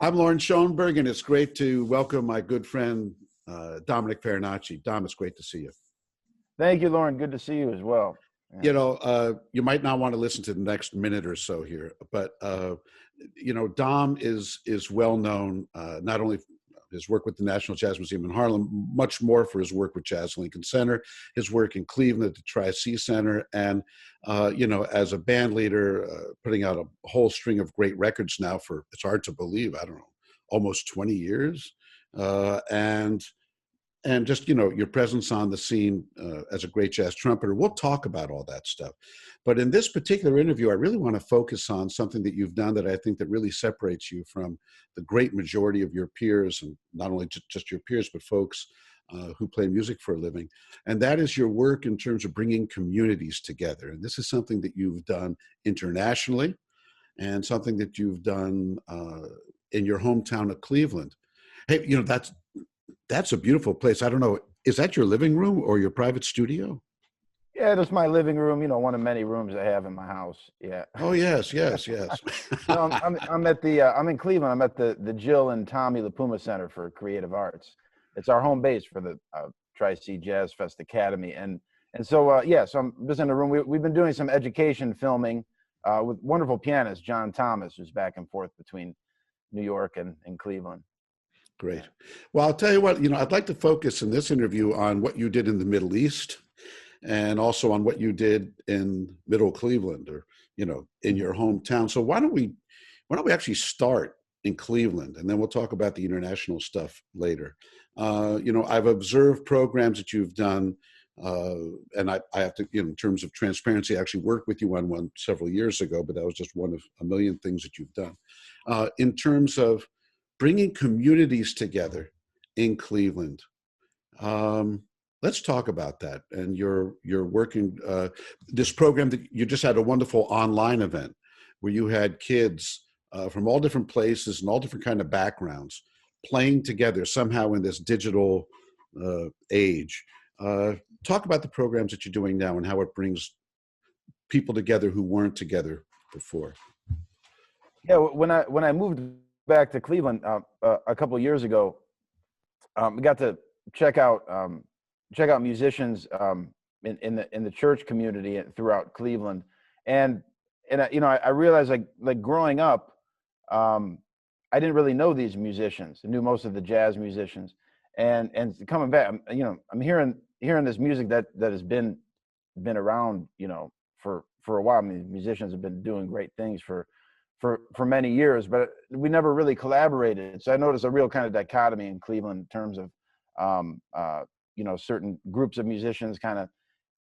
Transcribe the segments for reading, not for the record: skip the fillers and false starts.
I'm Lawrence Schoenberg, and it's great to welcome my good friend, Dominick Farinacci. Dom, it's great to see you. Thank you, Lauren. Good to see you as well. Yeah. You know, you might not want to listen to the next minute or so here, but, you know, Dom is well known, not only for his work with the National Jazz Museum in Harlem, much more for his work with Jazz Lincoln Center, his work in Cleveland at the TriC Center, and, you know, as a band leader, putting out a whole string of great records now for, it's hard to believe, I don't know, almost 20 years. And just, you know, your presence on the scene as a great jazz trumpeter. We'll talk about all that stuff. But in this particular interview, I really want to focus on something that you've done that I think that really separates you from the great majority of your peers, and not only just your peers, but folks who play music for a living. And that is your work in terms of bringing communities together. And this is something that you've done internationally and something that you've done in your hometown of Cleveland. Hey, you know, that's a beautiful place. I don't know, is that your living room or your private studio? Yeah, that's my living room, you know, one of many rooms I have in my house. Yeah. Oh, yes, yes, yes. No, I'm at the, I'm in Cleveland. I'm at the Jill and Tommy LaPuma Center for Creative Arts. It's our home base for the TriC Jazz Fest Academy. And so, yeah, so I'm just in the room. We've been doing some education filming with wonderful pianist, John Thomas, who's back and forth between New York and Cleveland. Great. Well, I'll tell you what, you know, I'd like to focus in this interview on what you did in the Middle East and also on what you did in Middle Cleveland, or, you know, in your hometown. So why don't we actually start in Cleveland, and then we'll talk about the international stuff later. You know, I've observed programs that you've done, and I have to, you know, in terms of transparency, I actually worked with you on one several years ago, but that was just one of a million things that you've done. In terms of bringing communities together in Cleveland. Let's talk about that. And you're working, this program that you just had a wonderful online event where you had kids from all different places and all different kind of backgrounds playing together somehow in this digital age. Talk about the programs that you're doing now and how it brings people together who weren't together before. Yeah, when I moved back to Cleveland a couple of years ago, we got to check out musicians in the church community throughout Cleveland, and you know, I realized like growing up, I didn't really know these musicians. I knew most of the jazz musicians, and coming back, you know, I'm hearing this music that has been around, you know, for a while. I mean, musicians have been doing great things for many years, but we never really collaborated. So I noticed a real kind of dichotomy in Cleveland in terms of, you know, certain groups of musicians kind of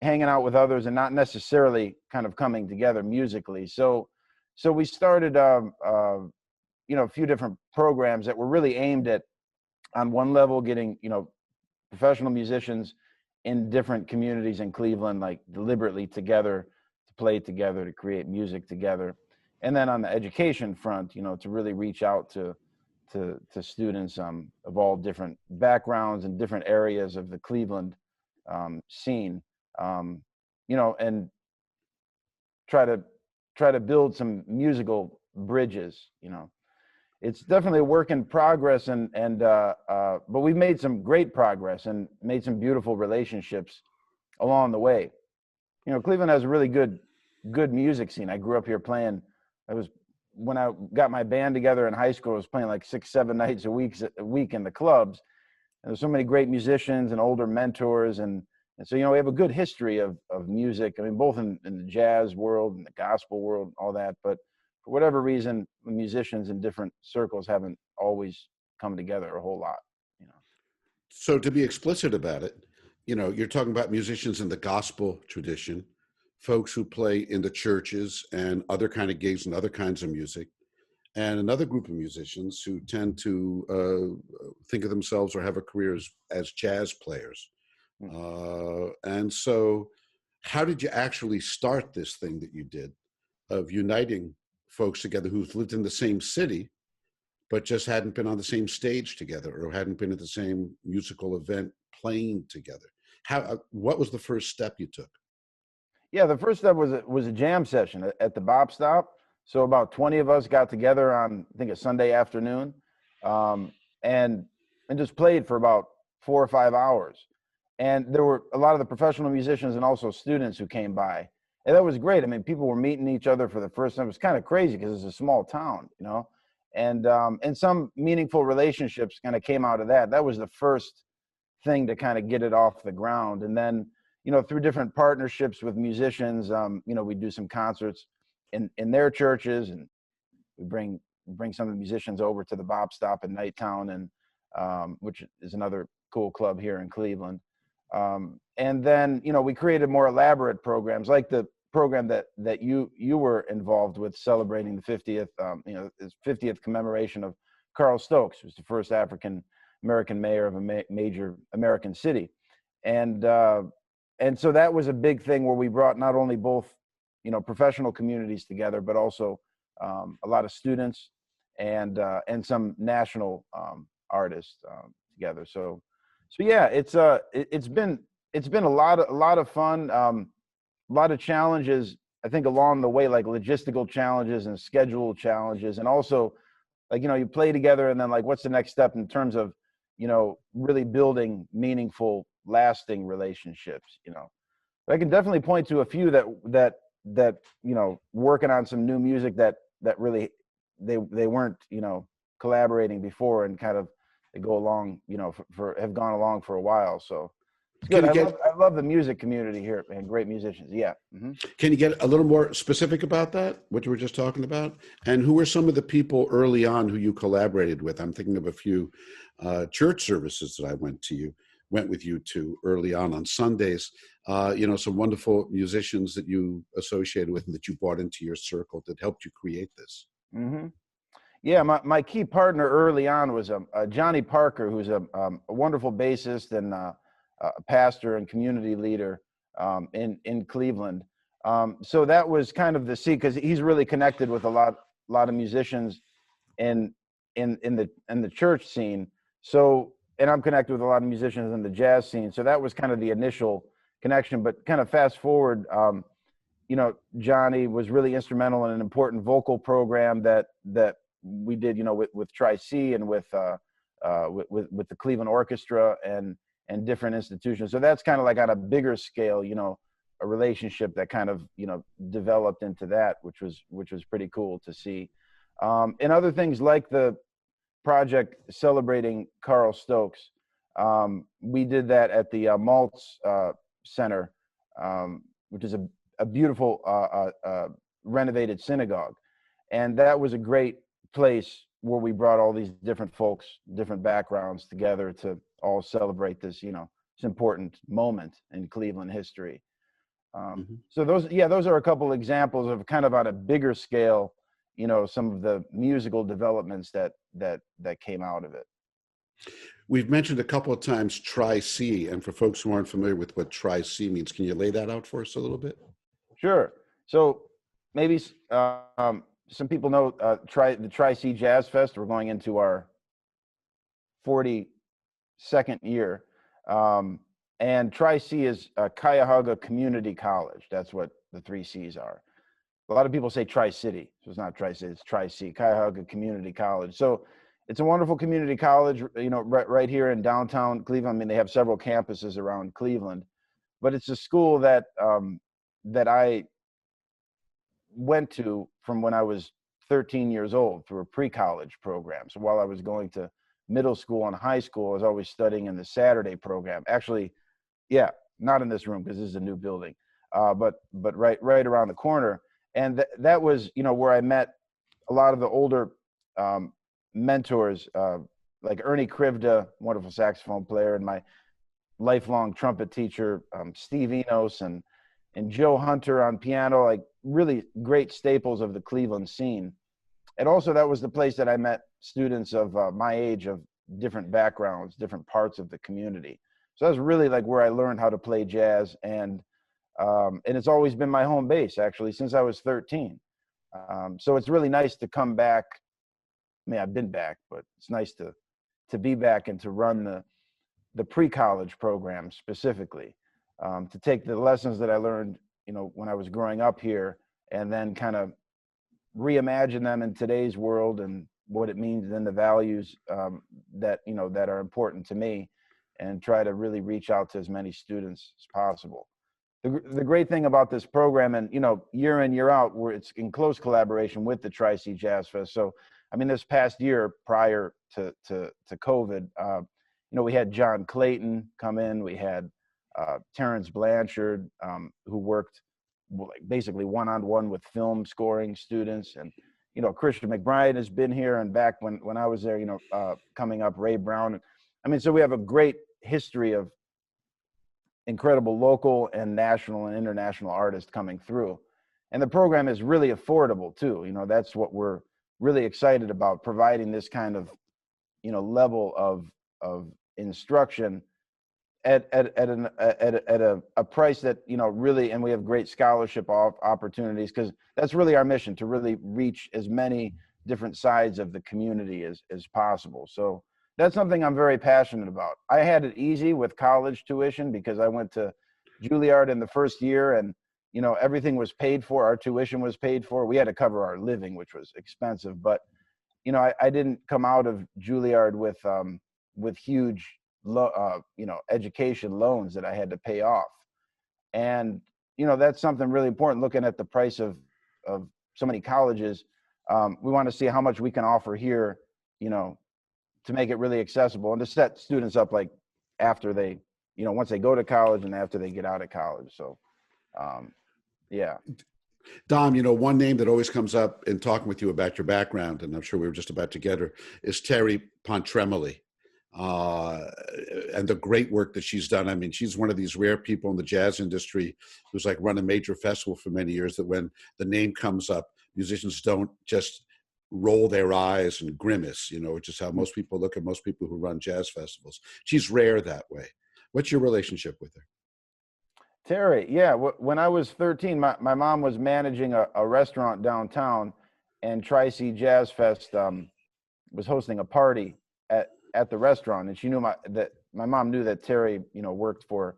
hanging out with others and not necessarily kind of coming together musically. So we started, you know, a few different programs that were really aimed at, on one level, getting, you know, professional musicians in different communities in Cleveland, like deliberately together, to play together, to create music together. And then on the education front, you know, to really reach out to students of all different backgrounds and different areas of the Cleveland scene, you know, and try to build some musical bridges. It's definitely a work in progress, but we've made some great progress and made some beautiful relationships along the way. Cleveland has a really good music scene. I grew up here playing. When I got my band together in high school, I was playing like 6-7 nights a week in the clubs. And there's so many great musicians and older mentors, and so we have a good history of music. I mean, both in the jazz world and the gospel world, all that. But for whatever reason, the musicians in different circles haven't always come together a whole lot. So to be explicit about it, you're talking about musicians in the gospel tradition, folks who play in the churches and other kind of gigs and other kinds of music, and another group of musicians who tend to think of themselves or have a career as jazz players. And so how did you actually start this thing that you did of uniting folks together who've lived in the same city, but just hadn't been on the same stage together or hadn't been at the same musical event playing together? What was the first step you took? Yeah, the first step was a jam session at the Bop Stop. So about 20 of us got together on, I think, a Sunday afternoon, and just played for about 4 or 5 hours. And there were a lot of the professional musicians and also students who came by, and that was great. I mean, people were meeting each other for the first time. It was kind of crazy because it's a small town, and some meaningful relationships kind of came out of that. That was the first thing to kind of get it off the ground. And then, through different partnerships with musicians, we do some concerts in their churches, and we bring some of the musicians over to the Bop Stop in Nighttown, and which is another cool club here in Cleveland. And then, we created more elaborate programs like the program that you were involved with, celebrating the 50th, his 50th commemoration of Carl Stokes, who's the first African American mayor of a major American city. And so that was a big thing where we brought not only both, professional communities together, but also a lot of students and some national artists together. So yeah, it's been a lot of fun, a lot of challenges, I think, along the way, like logistical challenges and schedule challenges, and also, like, you play together, and then, like, what's the next step in terms of, really building meaningful, lasting relationships. I can definitely point to a few that working on some new music that really they weren't collaborating before, and kind of they go along have gone along for a while. So it's good. I love the music community here, and great musicians. Yeah. Mm-hmm. Can you get a little more specific about that, what you were just talking about? And who were some of the people early on who you collaborated with? I'm thinking of a few church services that I went with you to early on Sundays. Some wonderful musicians that you associated with and that you brought into your circle that helped you create this. Mm-hmm. Yeah, my key partner early on was Johnny Parker, who's a wonderful bassist and a pastor and community leader in Cleveland. So that was kind of the seed, because he's really connected with a lot of musicians in the church scene. So, and I'm connected with a lot of musicians in the jazz scene. So that was kind of the initial connection. But kind of fast forward, Johnny was really instrumental in an important vocal program that we did, with TriC and with the Cleveland Orchestra and different institutions. So that's kind of like on a bigger scale, a relationship that kind of, developed into that, which was pretty cool to see. And other things like the project celebrating Carl Stokes, we did that at the Maltz Center, which is a beautiful renovated synagogue. And that was a great place where we brought all these different folks, different backgrounds together to all celebrate this, this important moment in Cleveland history. So those are a couple examples of kind of on a bigger scale, some of the musical developments that came out of it. We've mentioned a couple of times TriC, and for folks who aren't familiar with what TriC means, can you lay that out for us a little bit? Sure. So maybe some people know the TriC Jazz Fest. We're going into our 42nd year. And TriC is Cuyahoga Community College. That's what the 3 C's are. a lot of people say Tri-City, so it's not Tri-City, it's TriC, Cuyahoga Community College. So it's a wonderful community college, you know, right here in downtown Cleveland. I mean, they have several campuses around Cleveland, but it's a school that that I went to from when I was 13 years old through a pre-college program. So while I was going to middle school and high school, I was always studying in the Saturday program. Actually, yeah, not in this room because this is a new building, but right around the corner. And that was, you know, where I met a lot of the older mentors, like Ernie Krivda, wonderful saxophone player, and my lifelong trumpet teacher, Steve Enos, and Joe Hunter on piano, like really great staples of the Cleveland scene. And also that was the place that I met students of my age, of different backgrounds, different parts of the community. So that was really like where I learned how to play jazz, and it's always been my home base actually since I was 13. So it's really nice to come back. I mean, I've been back, but it's nice to be back and to run the pre-college program specifically, to take the lessons that I learned, you know, when I was growing up here, and then kind of reimagine them in today's world and what it means, and the values that, you know, that are important to me, and try to really reach out to as many students as possible. The great thing about this program, and, you know, year in, year out, where it's in close collaboration with the TriC Jazz Fest. So, I mean, this past year prior to COVID, you know, we had John Clayton come in. We had Terrence Blanchard, who worked like basically one-on-one with film scoring students. And, you know, Christian McBride has been here, and back when I was there, you know, coming up, Ray Brown. I mean, so we have a great history of incredible local and national and international artists coming through. And the program is really affordable too. You know, that's what we're really excited about, providing this kind of, you know, level of instruction at a price that, you know, really, and we have great scholarship opportunities, because that's really our mission, to really reach as many different sides of the community as possible. So that's something I'm very passionate about. I had it easy with college tuition because I went to Juilliard in the first year, and, you know, everything was paid for. Our tuition was paid for. We had to cover our living, which was expensive, but, you know, I didn't come out of Juilliard with huge, you know, education loans that I had to pay off. And, you know, that's something really important. Looking at the price of so many colleges, we want to see how much we can offer here, you know, to make it really accessible, and to set students up like after they, you know, once they go to college and after they get out of college. So, yeah. Dom, you know, one name that always comes up in talking with you about your background, and I'm sure we were just about to get her, is Terry Pontremilly, and the great work that she's done. I mean, she's one of these rare people in the jazz industry who's like run a major festival for many years, that when the name comes up, musicians don't just roll their eyes and grimace, you know, which is how most people look at most people who run jazz festivals. She's rare that way. What's your relationship with her? Terry, yeah. When I was 13, my mom was managing a restaurant downtown, and TriC Jazz Fest was hosting a party at the restaurant, and she knew my mom knew that Terry, you know, worked for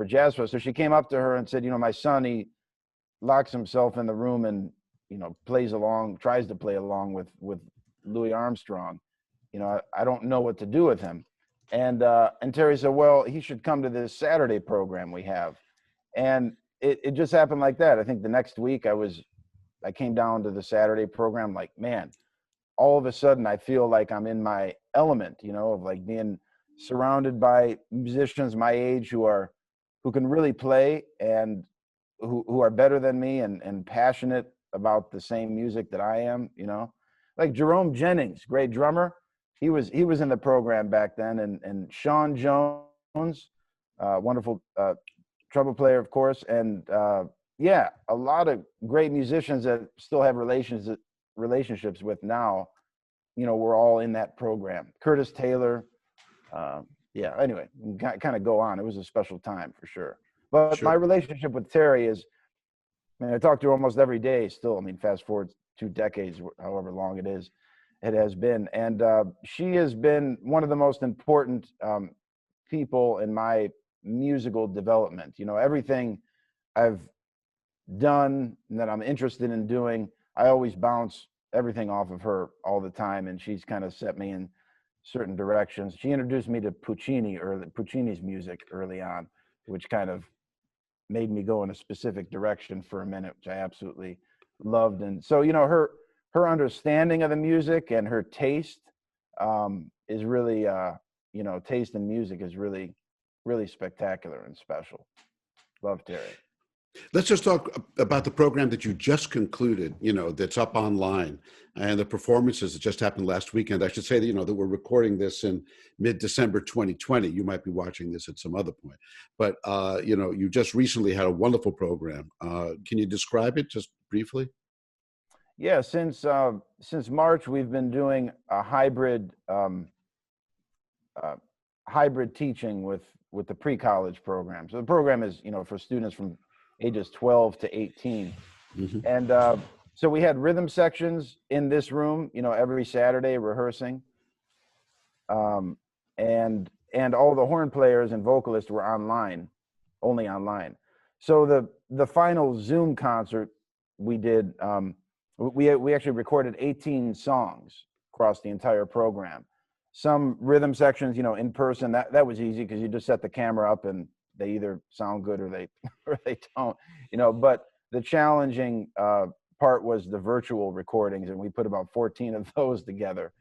Jazz Fest. So she came up to her and said, you know, my son, he locks himself in the room and, you know, tries to play along with Louis Armstrong. You know, I don't know what to do with him. And Terry said, well, he should come to this Saturday program we have. And it just happened like that. I think the next week I came down to the Saturday program, like, man, all of a sudden I feel like I'm in my element, you know, of like being surrounded by musicians my age who can really play, and who are better than me, and passionate about the same music that I am, you know. Like Jerome Jennings, great drummer. He was in the program back then, and Sean Jones, wonderful trumpet player, of course, and yeah, a lot of great musicians that still have relationships with now. You know, we're all in that program. Curtis Taylor, yeah. Anyway, kind of go on. It was a special time for sure. But my Sure. relationship with Terry is, I mean, I talk to her almost every day still. I mean, fast forward 2 decades, however long it has been. And she has been one of the most important people in my musical development. You know, everything I've done and that I'm interested in doing, I always bounce everything off of her all the time, and she's kind of set me in certain directions. She introduced me to Puccini's music early on, which kind of made me go in a specific direction for a minute, which I absolutely loved. And so, her understanding of the music and her taste is really, taste in music is really, really spectacular and special. Love Terry. Let's just talk about the program that you just concluded, that's up online, and the performances that just happened last weekend. I should say that, that we're recording this in mid-December 2020. You might be watching this at some other point. But, you just recently had a wonderful program. Can you describe it just briefly? Yeah, since March, we've been doing a hybrid teaching with the pre-college program. So the program is, for students from ages 12 to 18. Mm-hmm. And so we had rhythm sections in this room, every Saturday rehearsing. And all the horn players and vocalists were only online. So the final Zoom concert we did, we actually recorded 18 songs across the entire program. Some rhythm sections, in person, that was easy because you just set the camera up and they either sound good or they don't, but the challenging part was the virtual recordings, and we put about 14 of those together.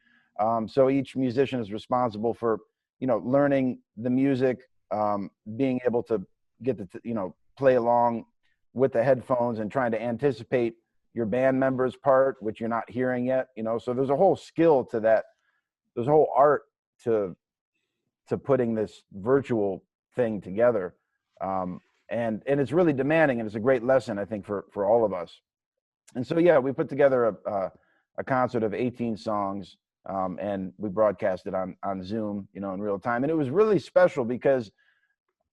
So each musician is responsible for, learning the music, being able to get play along with the headphones and trying to anticipate your band member's part, which you're not hearing yet, so there's a whole skill to that. There's a whole art to putting this virtual thing together. And it's really demanding, and it's a great lesson, I think, for all of us. And so, yeah, we put together a concert of 18 songs, and we broadcast it on Zoom, in real time. And it was really special because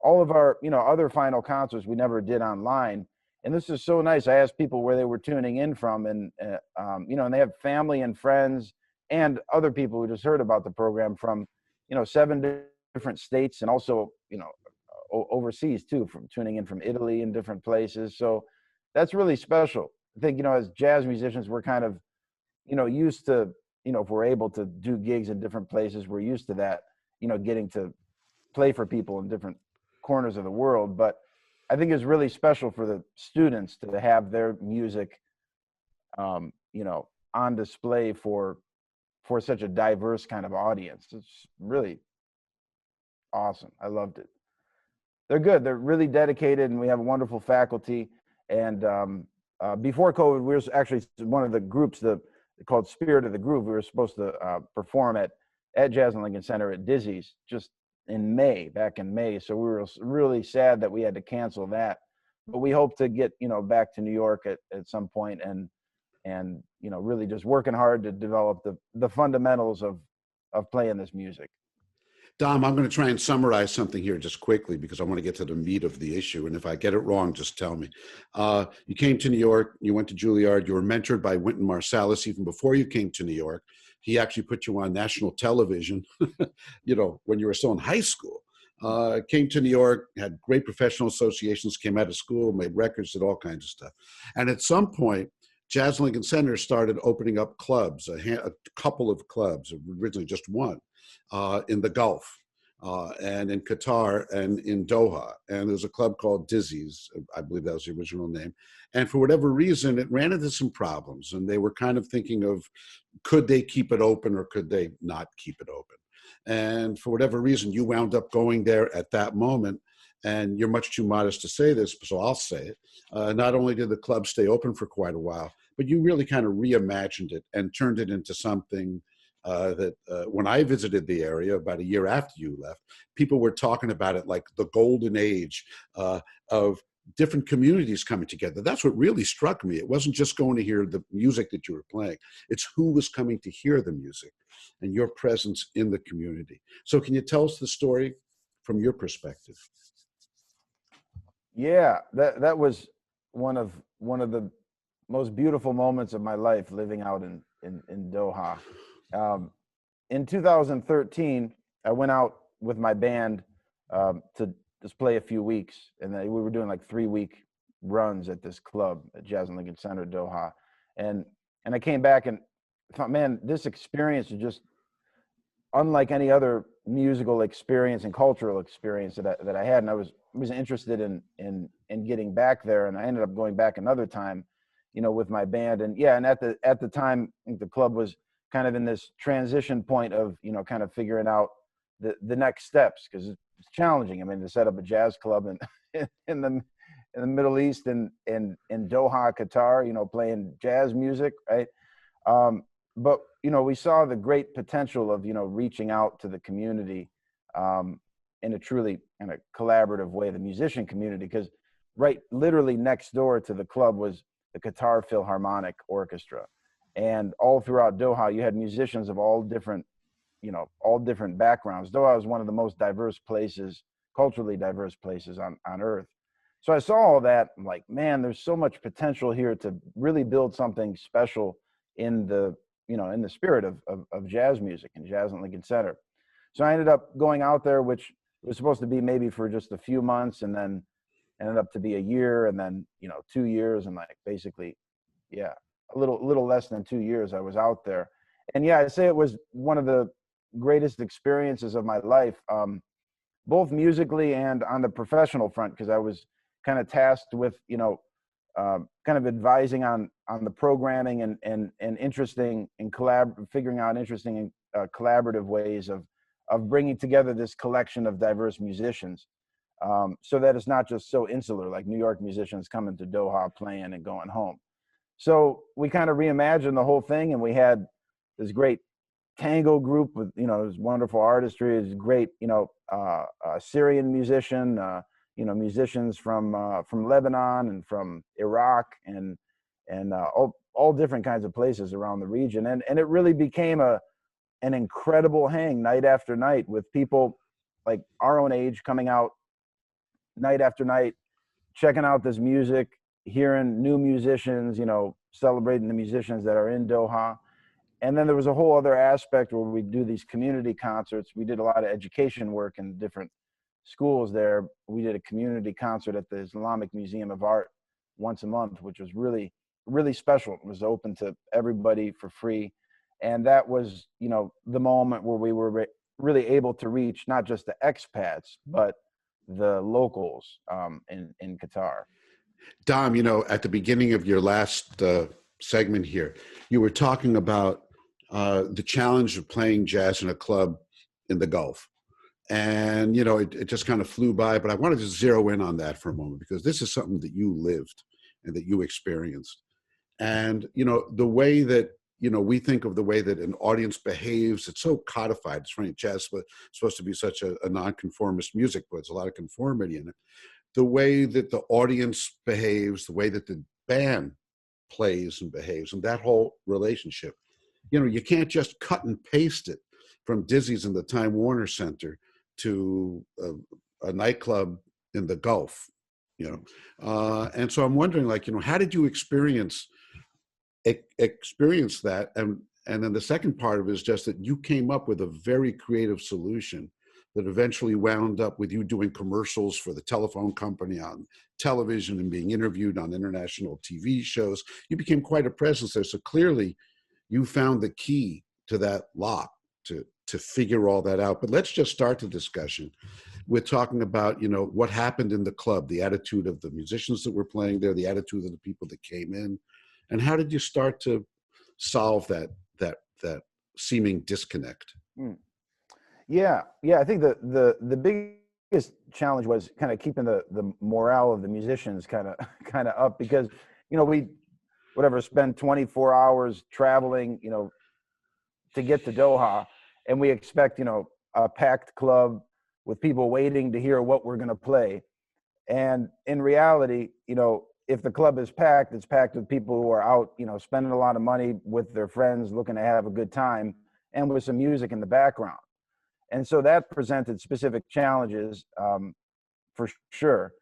all of our, other final concerts we never did online. And this is so nice. I asked people where they were tuning in from, and, and they have family and friends and other people who just heard about the program from, 7 different states, and also, overseas too, from tuning in from Italy and different places. So that's really special. I think, as jazz musicians, we're kind of, used to, if we're able to do gigs in different places, we're used to that, getting to play for people in different corners of the world. But I think it's really special for the students to have their music, on display for such a diverse kind of audience. It's really awesome. I loved it. They're good. They're really dedicated, and we have a wonderful faculty. And before COVID, we were actually one of the groups called Spirit of the Groove. We were supposed to perform at Jazz and Lincoln Center at Dizzy's just back in May. So we were really sad that we had to cancel that. But we hope to get back to New York at some point, and really just working hard to develop the fundamentals of playing this music. Dom, I'm going to try and summarize something here just quickly because I want to get to the meat of the issue. And if I get it wrong, just tell me. You came to New York, you went to Juilliard, you were mentored by Wynton Marsalis even before you came to New York. He actually put you on national television, when you were still in high school. Came to New York, had great professional associations, came out of school, made records, did all kinds of stuff. And at some point, Jazz Lincoln Center started opening up clubs, a couple of clubs, originally just one, in the Gulf, and in Qatar and in Doha. And there's a club called Dizzy's, I believe that was the original name. And for whatever reason, it ran into some problems. And they were kind of thinking of, could they keep it open or could they not keep it open? And for whatever reason, you wound up going there at that moment. And you're much too modest to say this, so I'll say it. Not only did the club stay open for quite a while, but you really kind of reimagined it and turned it into something that when I visited the area about a year after you left, people were talking about it like the golden age of different communities coming together. That's what really struck me. It wasn't just going to hear the music that you were playing. It's who was coming to hear the music and your presence in the community. So can you tell us the story from your perspective? Yeah, that was one of the most beautiful moments of my life, living out in Doha. In 2013, I went out with my band to just play a few weeks, and we were doing like 3-week runs at this club at Jazz and Lincoln Center, Doha, and I came back and thought, man, this experience is just unlike any other musical experience and cultural experience that I had, and I was interested in getting back there, and I ended up going back another time, with my band, and yeah, and at the time, I think the club was kind of in this transition point of kind of figuring out the next steps, because it's challenging. I mean, to set up a jazz club in the Middle East and in Doha, Qatar, playing jazz music, right? But we saw the great potential of reaching out to the community in a truly kind of collaborative way, the musician community, because literally next door to the club was the Qatar Philharmonic Orchestra, and all throughout Doha you had musicians of all different backgrounds. Doha is one of the most diverse places, culturally diverse places on earth. So I saw all that. I'm like, man, there's so much potential here to really build something special in the spirit of jazz music and Jazz at Lincoln Center. So I ended up going out there, which was supposed to be maybe for just a few months, and then ended up to be a year, and then 2 years, and like basically, yeah, a little less than 2 years I was out there. And yeah, I'd say it was one of the greatest experiences of my life, both musically and on the professional front, because I was kind of tasked with kind of advising on the programming and interesting and figuring out interesting and collaborative ways of bringing together this collection of diverse musicians, so that it's not just so insular, like New York musicians coming to Doha, playing and going home. So we kind of reimagined the whole thing, and we had this great tango group with this wonderful artistry, this great Syrian musician, musicians from Lebanon and from Iraq and all different kinds of places around the region, and it really became an incredible hang night after night, with people like our own age coming out night after night, checking out this music, hearing new musicians, celebrating the musicians that are in Doha. And then there was a whole other aspect where we do these community concerts. We did a lot of education work in different schools there. We did a community concert at the Islamic Museum of Art once a month, which was really, really special. It was open to everybody for free. And that was, the moment where we were really able to reach not just the expats, but the locals in Qatar. Dom, at the beginning of your last segment here, you were talking about the challenge of playing jazz in a club in the Gulf. And, it just kind of flew by, but I wanted to zero in on that for a moment, because this is something that you lived and that you experienced. And, the way that, we think of the way that an audience behaves, it's so codified. It's funny, jazz is supposed to be such a nonconformist music, but it's a lot of conformity in it. The way that the audience behaves, the way that the band plays and behaves, and that whole relationship, you can't just cut and paste it from Dizzy's in the Time Warner Center to a nightclub in the Gulf, and so I'm wondering, how did you experience that? And then the second part of it is just that you came up with a very creative solution that eventually wound up with you doing commercials for the telephone company on television and being interviewed on international TV shows. You became quite a presence there. So clearly you found the key to that lock to figure all that out. But let's just start the discussion with talking about, what happened in the club, the attitude of the musicians that were playing there, the attitude of the people that came in, and how did you start to solve that seeming disconnect? Yeah. I think the biggest challenge was kind of keeping the morale of the musicians kind of up, because we spend 24 hours traveling to get to Doha, and we expect a packed club with people waiting to hear what we're going to play. And in reality, if the club is packed, it's packed with people who are out spending a lot of money with their friends, looking to have a good time, and with some music in the background. And so that presented specific challenges, for sure.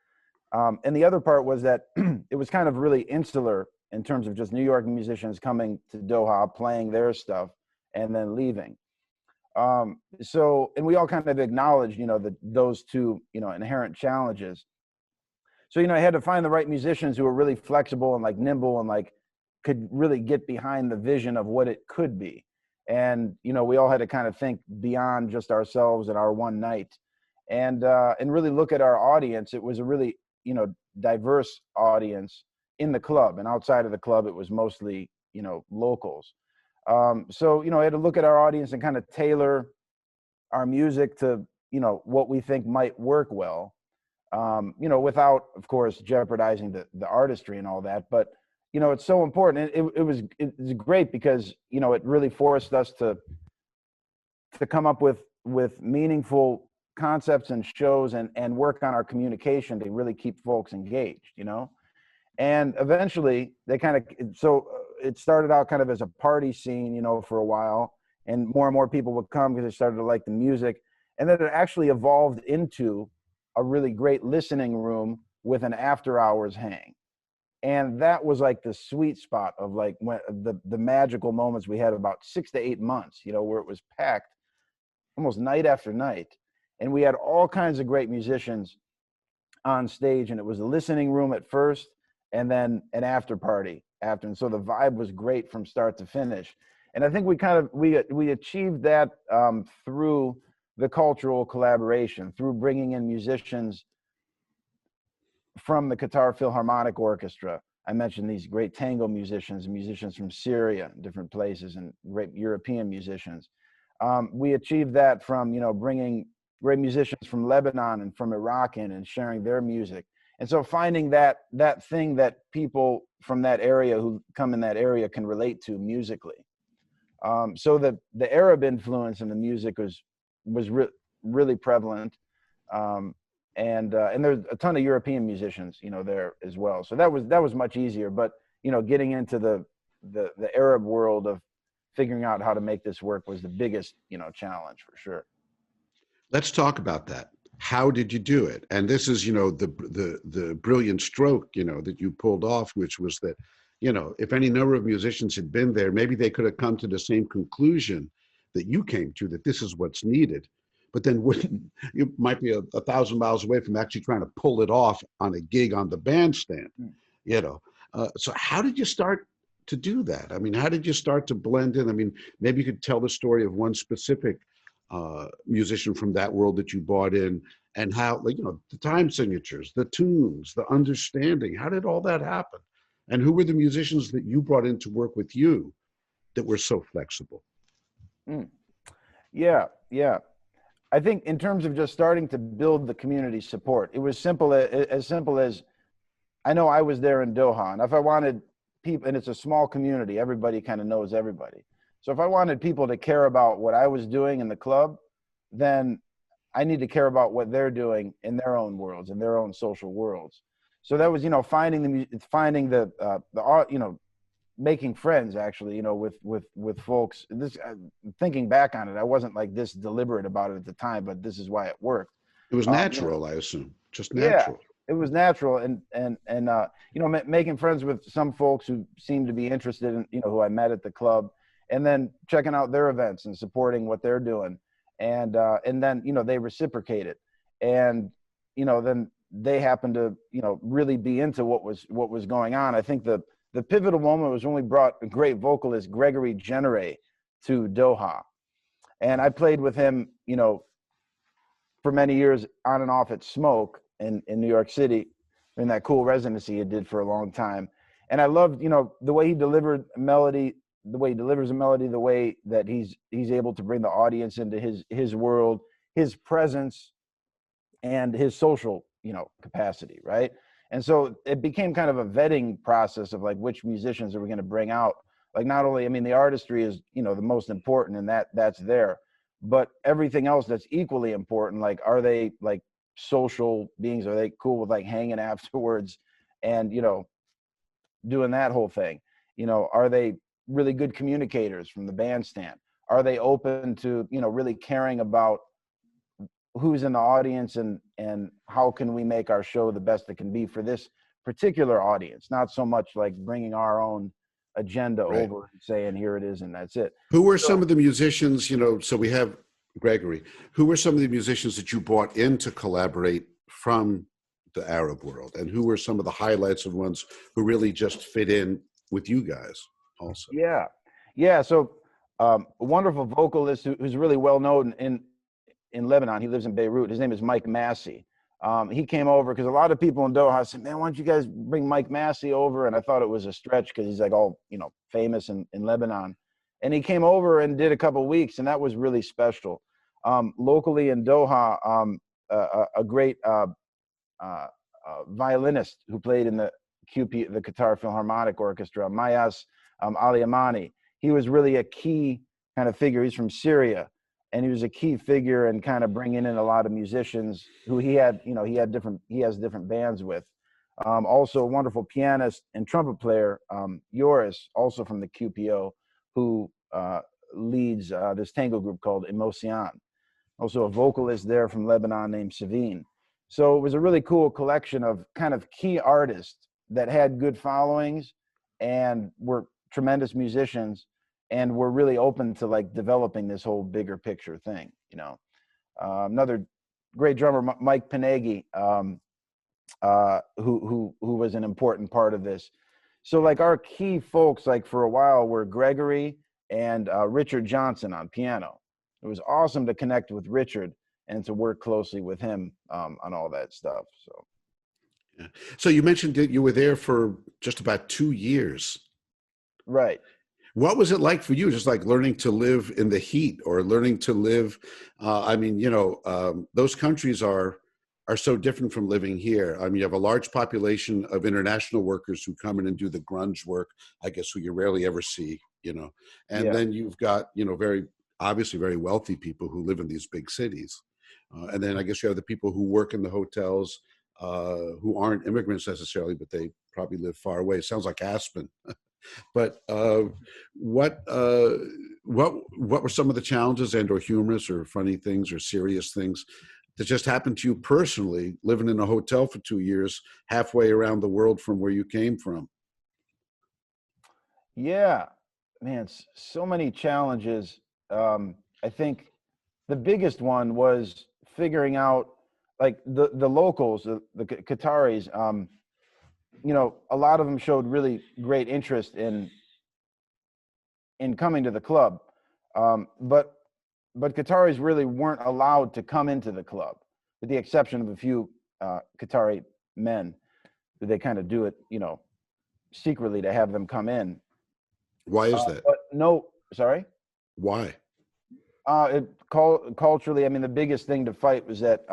And the other part was that it was kind of really insular in terms of just New York musicians coming to Doha, playing their stuff, and then leaving. And we all kind of acknowledged, those two, inherent challenges. So, I had to find the right musicians who were really flexible and like nimble and like could really get behind the vision of what it could be. And, we all had to kind of think beyond just ourselves and our one night and really look at our audience. It was a really, diverse audience in the club, and outside of the club, it was mostly, locals. So, I had to look at our audience and kind of tailor our music to, what we think might work well, without, of course, jeopardizing the artistry and all that. But, it's so important. It's great because, it really forced us to come up with meaningful concepts and shows and work on our communication to really keep folks engaged, And eventually they kind of, it started out kind of as a party scene, for a while, and more people would come because they started to like the music. And then it actually evolved into a really great listening room with an after hours hang. And that was like the sweet spot of like when the magical moments we had about 6 to 8 months, where it was packed almost night after night. And we had all kinds of great musicians on stage, and it was a listening room at first and then an after party after. And so the vibe was great from start to finish. And I think we achieved that through the cultural collaboration, through bringing in musicians from the Qatar Philharmonic Orchestra. I mentioned these great tango musicians from Syria, different places, and great European musicians. We achieved that from, bringing great musicians from Lebanon and from Iraq in and sharing their music. And so finding that thing that people from that area who come in that area can relate to musically. So the Arab influence in the music was really prevalent. And there's a ton of European musicians, there as well. So that was much easier. But, getting into the Arab world of figuring out how to make this work was the biggest, challenge for sure. Let's talk about that. How did you do it? And this is, the brilliant stroke, that you pulled off, which was that, if any number of musicians had been there, maybe they could have come to the same conclusion that you came to, that this is what's needed. But then you might be 1,000 miles away from actually trying to pull it off on a gig on the bandstand, So how did you start to do that? I mean, how did you start to blend in? I mean, maybe you could tell the story of one specific musician from that world that you brought in, and how, the time signatures, the tunes, the understanding. How did all that happen? And who were the musicians that you brought in to work with you that were so flexible? Yeah. I think in terms of just starting to build the community support, it was as simple as, I know I was there in Doha, and if I wanted people, and it's a small community, everybody kind of knows everybody. So if I wanted people to care about what I was doing in the club, then I need to care about what they're doing in their own worlds, in their own social worlds. So that was, finding the making friends actually, with folks. This, thinking back on it, I wasn't like this deliberate about it at the time, but this is why it worked. It was natural, I assume, just natural. Yeah, it was natural, and making friends with some folks who seemed to be interested in, who I met at the club, and then checking out their events and supporting what they're doing, and then they reciprocated, and then they happened to really be into what was going on. I think the pivotal moment was when we brought a great vocalist, Gregory Jenere, to Doha. And I played with him, for many years on and off at Smoke in New York City, in that cool residency he did for a long time. And I loved, the way he delivered melody, the way he delivers a melody, the way that he's able to bring the audience into his world, his presence, and his social, capacity, right? And so it became kind of a vetting process of like, which musicians are we going to bring out? Like, not only, the artistry is, the most important, and that's there, but everything else that's equally important. Like, are they like social beings? Are they cool with like hanging afterwards and, doing that whole thing? Are they really good communicators from the bandstand? Are they open to, really caring about who's in the audience and how can we make our show the best it can be for this particular audience? Not so much like bringing our own agenda over and saying, here it is, and that's it. Who were some of the musicians, so we have Gregory, who were some of the musicians that you brought in to collaborate from the Arab world, and who were some of the highlights of ones who really just fit in with you guys also? Yeah. So a wonderful vocalist who's really well known in Lebanon. He lives in Beirut. His name is Mike Massey. He came over because a lot of people in Doha said, "Man, why don't you guys bring Mike Massey over?" And I thought it was a stretch because he's like all famous in Lebanon. And he came over and did a couple weeks, and that was really special. Locally in Doha, a great violinist who played in the QP, the Qatar Philharmonic Orchestra, Mayas Ali Amani. He was really a key kind of figure. He's from Syria, and he was a key figure in kind of bringing in a lot of musicians who he has different bands with. Also a wonderful pianist and trumpet player, Yoris, also from the QPO, who leads this tango group called Emocion. Also a vocalist there from Lebanon named Savine. So it was a really cool collection of kind of key artists that had good followings and were tremendous musicians and were really open to like developing this whole bigger picture thing. Another great drummer, Mike Pinegi, who was an important part of this. So like our key folks, like for a while, were Gregory and Richard Johnson on piano. It was awesome to connect with Richard and to work closely with him on all that stuff. So, yeah. So you mentioned that you were there for just about 2 years. Right. What was it like for you? Just like learning to live in the heat, or learning to live. Those countries are so different from living here. I mean, you have a large population of international workers who come in and do the grunge work, I guess, who you rarely ever see, and Yeah. then you've got, very obviously very wealthy people who live in these big cities. And then I guess you have the people who work in the hotels, who aren't immigrants necessarily, but they probably live far away. It sounds like Aspen. But what were some of the challenges and or humorous or funny things or serious things that just happened to you personally, living in a hotel for 2 years, halfway around the world from where you came from? Yeah, man, so many challenges. I think the biggest one was figuring out like the locals, the Qataris. A lot of them showed really great interest in coming to the club, but Qataris really weren't allowed to come into the club, with the exception of a few Qatari men who they kind of do it, secretly to have them come in. Why is that? But no, sorry. Why? Culturally, I mean, the biggest thing to fight was that,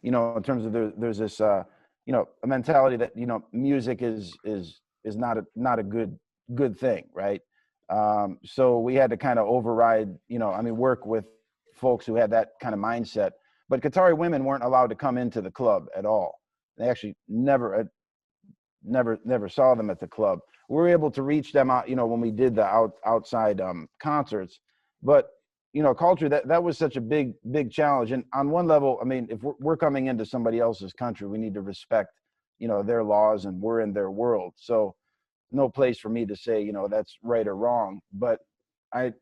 in terms of there's this, a mentality that music is not a good thing, right? So we had to kind of override, work with folks who had that kind of mindset. But Qatari women weren't allowed to come into the club at all. They actually never saw them at the club. We were able to reach them out, when we did the outside concerts. But culture, that was such a big challenge. And on one level, I mean, if we're coming into somebody else's country, we need to respect their laws, and we're in their world. So no place for me to say that's right or wrong. But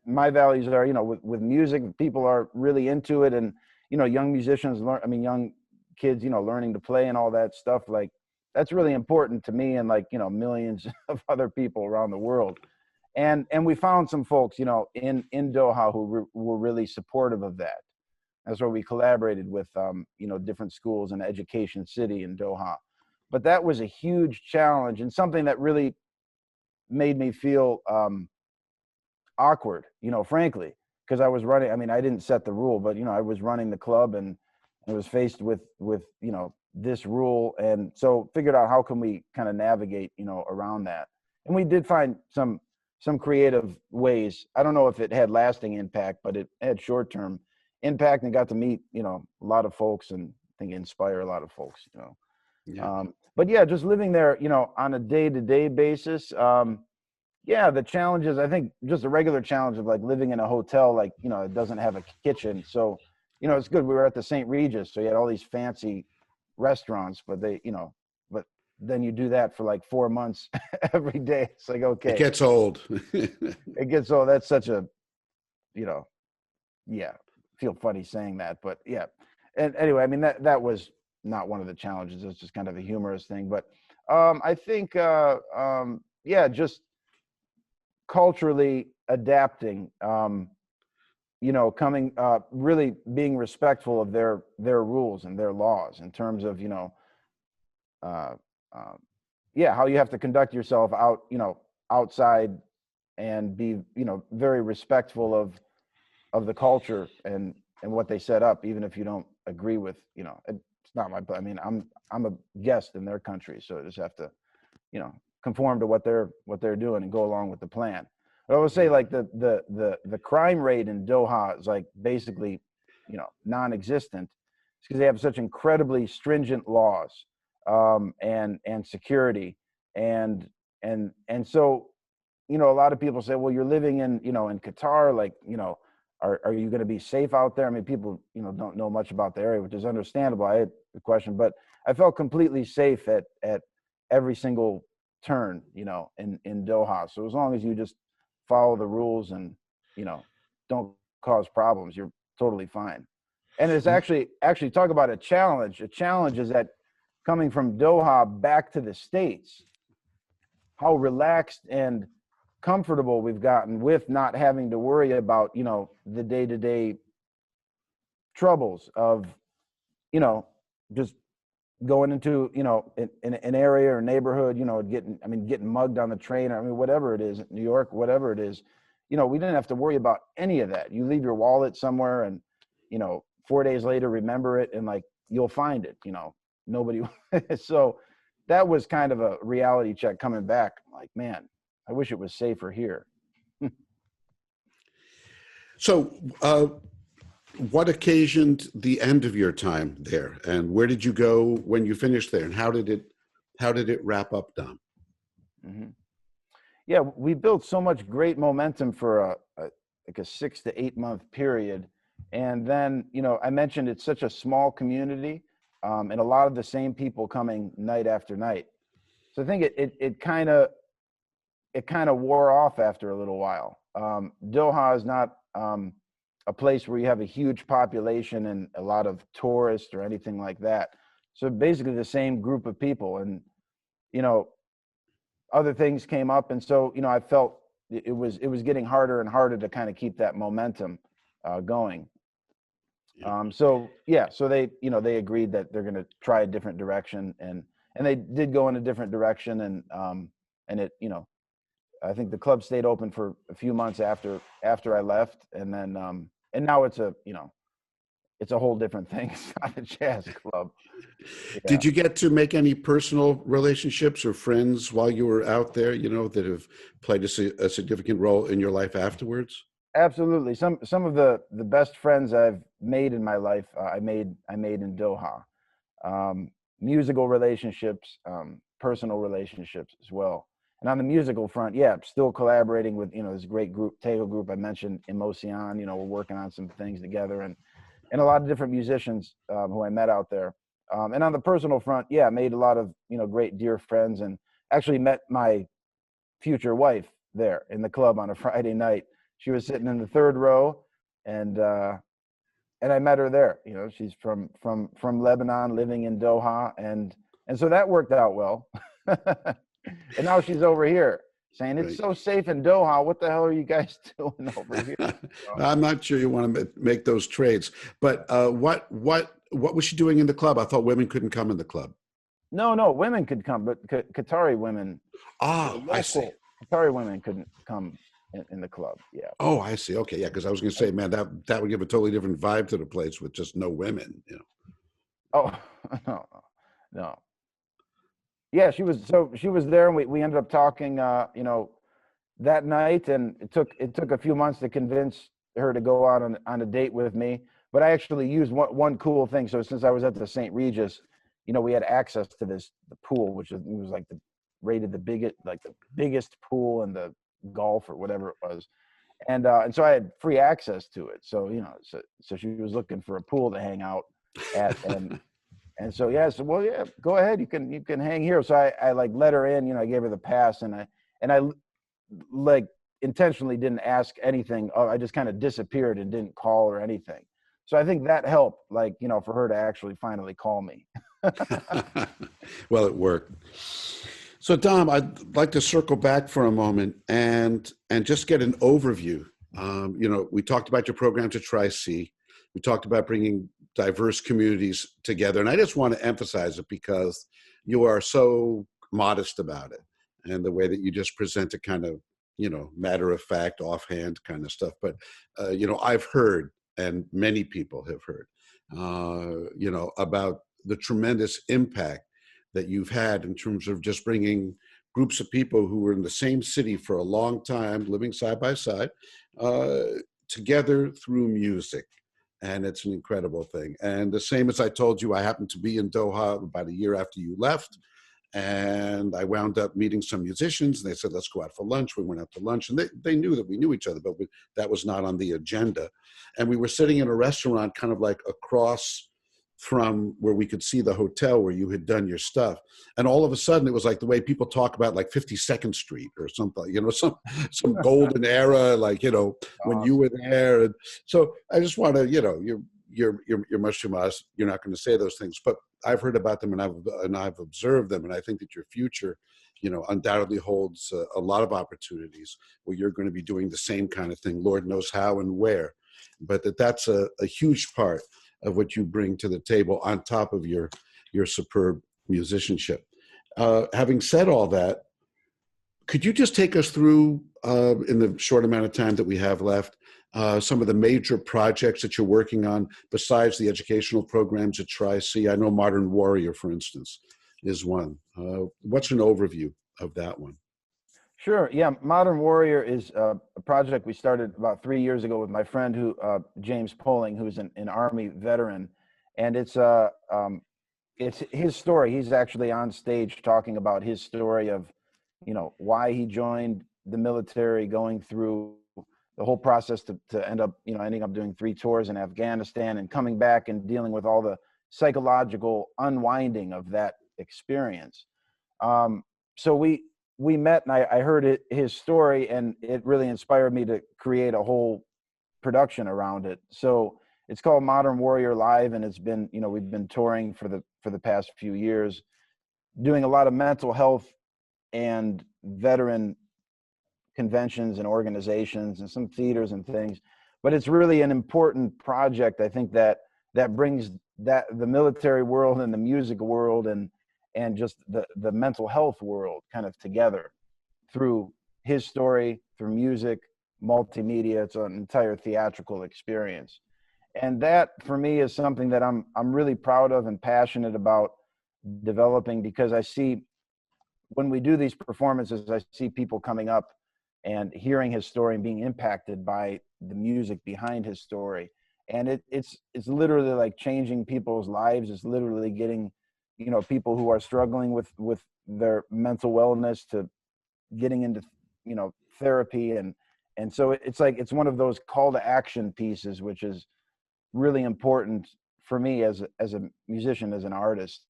my values are with music, people are really into it, and young musicians young kids learning to play and all that stuff, like that's really important to me and like millions of other people around the world. And we found some folks, in Doha who were really supportive of that. That's where we collaborated with, different schools in Education City in Doha. But that was a huge challenge and something that really made me feel awkward, frankly, because I was running. I mean, I didn't set the rule, but I was running the club, and I was faced with this rule, and so figured out how can we kind of navigate around that. And we did find some creative ways. I don't know if it had lasting impact, but it had short-term impact, and got to meet, a lot of folks, and I think inspire a lot of folks, Yeah. But yeah, just living there, on a day-to-day basis. Yeah, the challenges, I think just a regular challenge of like living in a hotel, like, it doesn't have a kitchen. So, it's good. We were at the St. Regis, so you had all these fancy restaurants, but but then you do that for like 4 months every day. It's like, okay. It gets old. It gets old. That's such a, yeah, feel funny saying that, but yeah. And anyway, I mean, that was not one of the challenges. It's just kind of a humorous thing. But I think, yeah, just culturally adapting, coming, really being respectful of their rules and their laws in terms of, uh, yeah, how you have to conduct yourself outside, and be, very respectful of the culture and what they set up, even if you don't agree with, it's not my, I mean, I'm a guest in their country, so I just have to, conform to what they're doing and go along with the plan. But I would say, like, the crime rate in Doha is, like, basically, non-existent. It's because they have such incredibly stringent laws, and security, and so, a lot of people say, well, you're living in, in Qatar, like, are you going to be safe out there? I mean, people, don't know much about the area, which is understandable. I had the question, but I felt completely safe at every single turn, in Doha. So as long as you just follow the rules and, don't cause problems, you're totally fine. And it's actually talk about a challenge. A challenge is that coming from Doha back to the States, how relaxed and comfortable we've gotten with not having to worry about, the day-to-day troubles of, just going into, in an area or neighborhood, getting mugged on the train, or, whatever it is, New York, whatever it is, we didn't have to worry about any of that. You leave your wallet somewhere and, 4 days later, remember it, and, like, you'll find it, nobody. So that was kind of a reality check coming back. Like, man, I wish it was safer here. So, what occasioned the end of your time there, and where did you go when you finished there, and how did it wrap up, Dom? Mm-hmm. Yeah, we built so much great momentum for like a 6 to 8 month period, and then, I mentioned it's such a small community, and a lot of the same people coming night after night. So I think it kind of wore off after a little while. Doha is not a place where you have a huge population and a lot of tourists or anything like that. So basically the same group of people, and, other things came up. And so, I felt it was getting harder and harder to kind of keep that momentum going. So yeah, so they agreed that they're going to try a different direction, and they did go in a different direction. And it, I think the club stayed open for a few months after I left, and then and now it's a whole different thing. It's not a jazz club. Yeah. Did you get to make any personal relationships or friends while you were out there, that have played a significant role in your life afterwards? Absolutely. Some of the best friends I've made in my life, I made in Doha. Musical relationships, personal relationships as well. And on the musical front, yeah, still collaborating with, this great group, Tego group I mentioned, Emotion. We're working on some things together, and a lot of different musicians who I met out there. And on the personal front, yeah, made a lot of, great dear friends, and actually met my future wife there in the club on a Friday night. She was sitting in the third row, and I met her there. She's from Lebanon, living in Doha, and so that worked out well. And now she's over here saying, it's so safe in Doha. What the hell are you guys doing over here? I'm not sure you want to make those trades, but what was she doing in the club? I thought women couldn't come in the club. No, women could come, but Qatari women. Oh, I see. Qatari women couldn't come in the club. Yeah. Oh, I see. Okay, yeah, because I was going to say, man, that would give a totally different vibe to the place with just no women. Oh, no. Yeah, she was there, and we ended up talking, that night, and it took a few months to convince her to go out on a date with me. But I actually used one cool thing. So since I was at the St. Regis, we had access to the pool, which was like rated the biggest pool in the Gulf or whatever it was, and so I had free access to it. So so she was looking for a pool to hang out at, and so yeah, so well, yeah, go ahead, you can hang here. So I like let her in, I gave her the pass, and I like intentionally didn't ask anything. I just kind of disappeared and didn't call or anything. So I think that helped, like, for her to actually finally call me. Well, it worked. So, Dom, I'd like to circle back for a moment and just get an overview. We talked about your programs at TriC. We talked about bringing diverse communities together, and I just want to emphasize it because you are so modest about it, and the way that you just present it, kind of, matter of fact, offhand kind of stuff. But I've heard, and many people have heard, about the tremendous impact that you've had in terms of just bringing groups of people who were in the same city for a long time, living side by side, together through music. And it's an incredible thing. And the same as I told you, I happened to be in Doha about a year after you left. And I wound up meeting some musicians, and they said, let's go out for lunch. We went out to lunch, and they knew that we knew each other, but that was not on the agenda. And we were sitting in a restaurant kind of like across from where we could see the hotel where you had done your stuff. And all of a sudden, it was like the way people talk about like 52nd Street or something, some golden era, like, when you were there. And so I just want to, you're much too modest. You're not going to say those things, but I've heard about them, and I've observed them. And I think that your future, undoubtedly holds a lot of opportunities where you're going to be doing the same kind of thing. Lord knows how and where, but that's a huge part of what you bring to the table on top of your superb musicianship. Having said all that, could you just take us through, in the short amount of time that we have left, some of the major projects that you're working on besides the educational programs at TriC? I know Modern Warrior, for instance, is one. What's an overview of that one? Sure. Yeah. Modern Warrior is a project we started about 3 years ago with my friend James Poling, who's an Army veteran. And it's his story. He's actually on stage talking about his story of, why he joined the military, going through the whole process to end up, ending up doing 3 tours in Afghanistan and coming back and dealing with all the psychological unwinding of that experience. So we met, and I heard his story, and it really inspired me to create a whole production around it. So it's called Modern Warrior Live, and it's been, we've been touring for the past few years, doing a lot of mental health and veteran conventions and organizations and some theaters and things. But it's really an important project, I think, that brings the military world and the music world and just the mental health world kind of together through his story, through music, multimedia. It's an entire theatrical experience. And that, for me, is something that I'm really proud of and passionate about developing, because I see, when we do these performances, I see people coming up and hearing his story and being impacted by the music behind his story. And it's literally like changing people's lives. It's literally getting, people who are struggling with their mental wellness to getting into, therapy. And so it's like, it's one of those call to action pieces, which is really important for me as a musician, as an artist.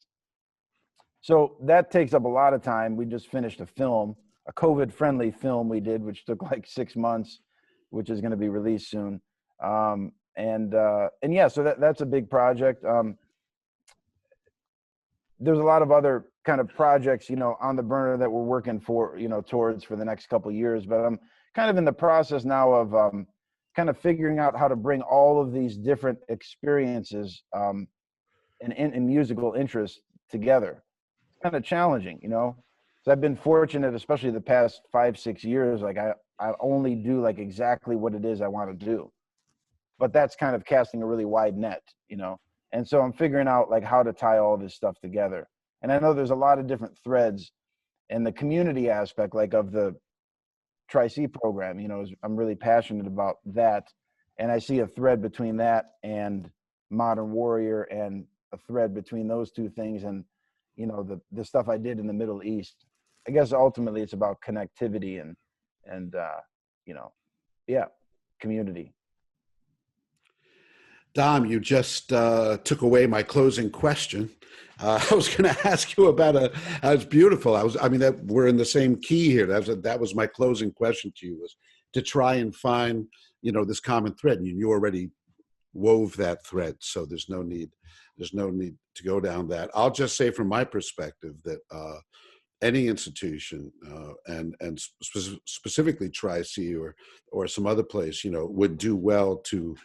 So that takes up a lot of time. We just finished a film, a COVID-friendly film we did, which took like 6 months, which is going to be released soon. And yeah, so that's a big project. There's a lot of other kind of projects, on the burner that we're working for, towards for the next couple of years. But I'm kind of in the process now of kind of figuring out how to bring all of these different experiences and musical interests together. It's kind of challenging, So I've been fortunate, especially the past 5-6 years, like I only do like exactly what it is I want to do. But that's kind of casting a really wide net, And so I'm figuring out like how to tie all this stuff together. And I know there's a lot of different threads, and the community aspect, like of the TriC program, I'm really passionate about that. And I see a thread between that and Modern Warrior, and a thread between those two things and, the stuff I did in the Middle East. I guess ultimately it's about connectivity and community. Dom, you just took away my closing question. I was going to ask you about it's beautiful. That we're in the same key here. That was my closing question to you, was to try and find, this common thread. And you already wove that thread. So there's no need to go down that. I'll just say from my perspective that any institution and specifically TriC or some other place, would do well to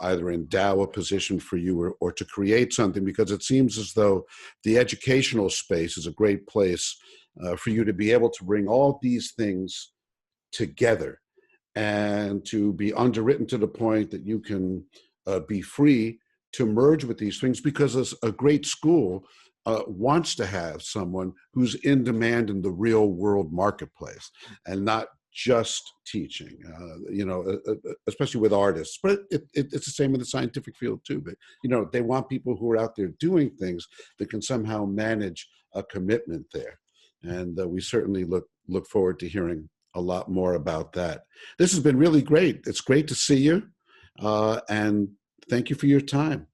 either endow a position for you or to create something, because it seems as though the educational space is a great place for you to be able to bring all these things together and to be underwritten to the point that you can be free to merge with these things, because a great school wants to have someone who's in demand in the real world marketplace and not just teaching, especially with artists. But it's the same in the scientific field too. But, they want people who are out there doing things that can somehow manage a commitment there. And we certainly look forward to hearing a lot more about that. This has been really great. It's great to see you. And thank you for your time.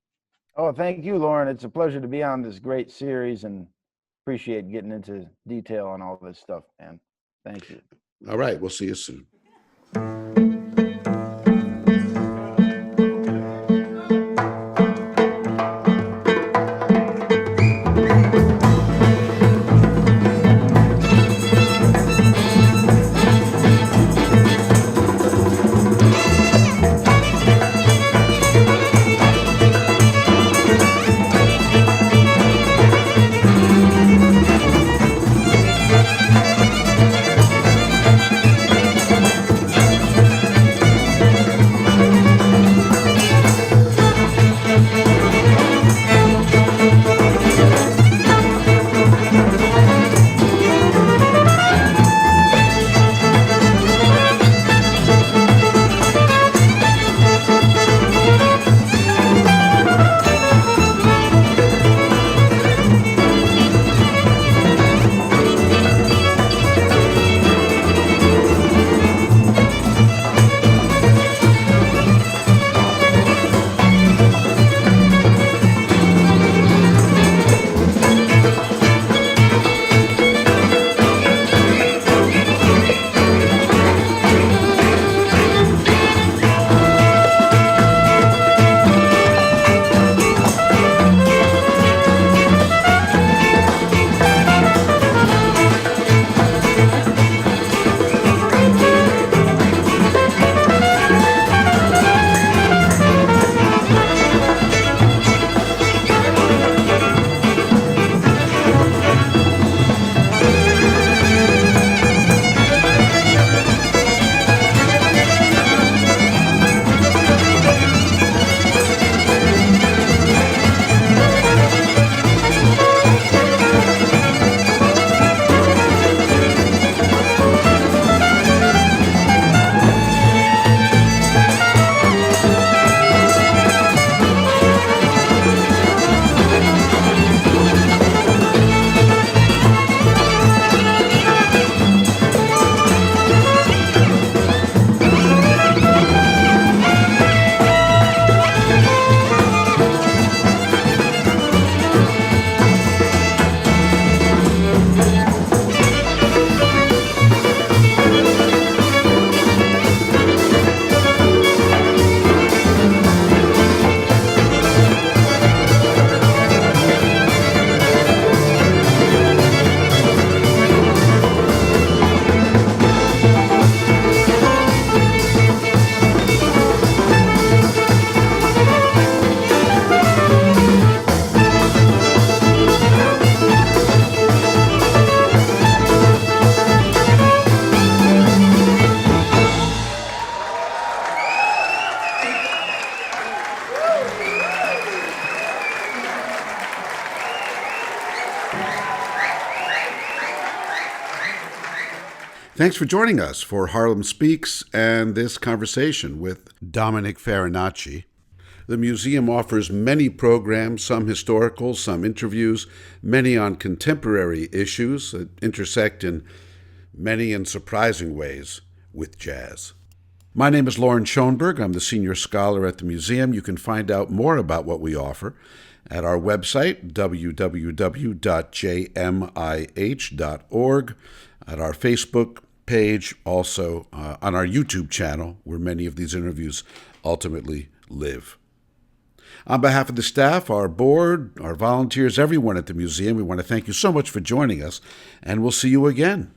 Oh, thank you, Lauren. It's a pleasure to be on this great series, and appreciate getting into detail on all this stuff, man. Thank you. All right. We'll see you soon. Thanks for joining us for Harlem Speaks and this conversation with Dominick Farinacci. The museum offers many programs, some historical, some interviews, many on contemporary issues that intersect in many and surprising ways with jazz. My name is Lauren Schoenberg. I'm the senior scholar at the museum. You can find out more about what we offer at our website, www.jmih.org, at our Facebook page, also on our YouTube channel, where many of these interviews ultimately live. On behalf of the staff, our board, our volunteers, everyone at the museum, we want to thank you so much for joining us, and we'll see you again.